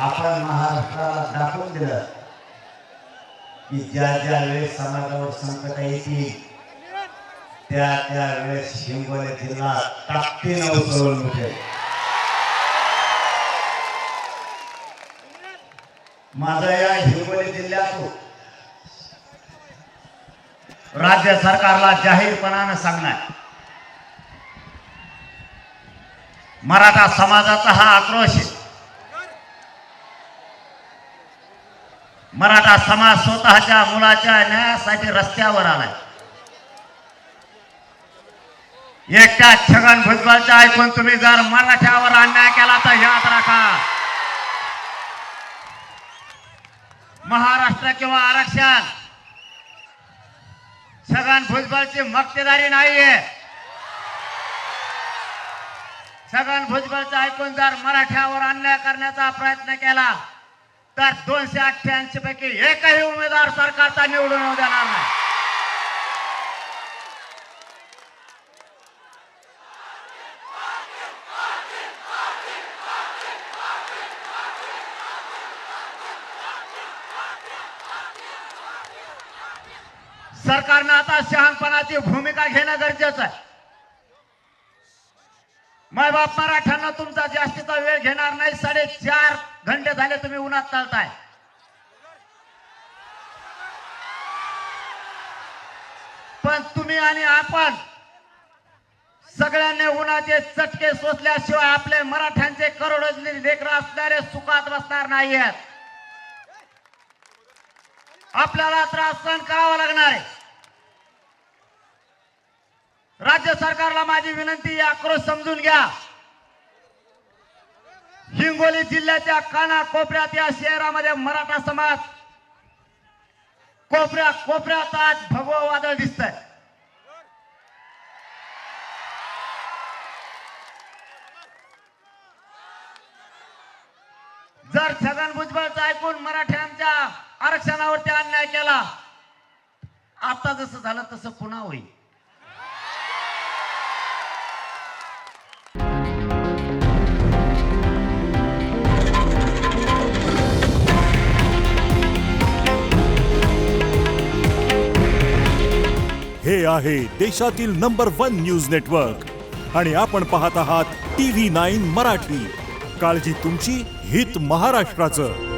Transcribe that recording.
आपण महाराष्ट्राला दाखवून दिलं की ज्या ज्या वेळेस समाजावर संकट येतील त्या त्या वेळेस हिंगोली जिल्हा ताकदीने उचलून उठेल. माझा या हिंगोली जिल्ह्यातून राज्य सरकारला जाहीरपणाने सांगणार, मराठा समाजाचा हा आक्रोश आहे. मराठा समाज स्वतःच्या मुलाच्या न्यायासाठी रस्त्यावर आलाय. एकट्या छगन भुजबळचं ऐकून तुम्ही जर मराठ्यावर अन्याय केला तर याद राखा, महाराष्ट्र किंवा आरक्षण छगन भुजबळची मक्तेदारी नाहीये. छगन भुजबळचं ऐकून जर मराठ्यावर अन्याय करण्याचा प्रयत्न केला तर 288 पैकी एकही उमेदवार सरकारचा निवडून येऊ देणार नाही. सरकारनं आता शहाणपणाची भूमिका घेणं गरजेचं आहे. मायबाप मराठ्यांना तुमचा जास्तीचा वेळ घेणार नाही. 4.5 घंटे झाले तुम्ही उन्हात चालताय. पण तुम्ही आणि आपण सगळ्यांनी उन्हाचे चटके सोसल्याशिवाय आपले मराठ्यांचे करोडो लेकरं असणारे सुखात बसणार नाहीयेत. आपल्याला त्रास सहन करावा लागणार आहे. राज्य सरकारला माझी विनंती, आक्रोश समजून घ्या. हिंगोली जिल्ह्याच्या कानाकोपऱ्यात या शहरामध्ये मराठा समाज कोपऱ्यात आज भगवं वादळ दिसतंय. जर छगन भुजबळचं ऐकून मराठ्यांच्या आरक्षणावरती अन्याय केला, आता जसं झालं तसं पुन्हा होईल. हे आहे देशातील नंबर 1 न्यूज नेटवर्क आणि आपण पाहत आहात TV9 मराठी. काळजी तुमची, हित महाराष्ट्राचं.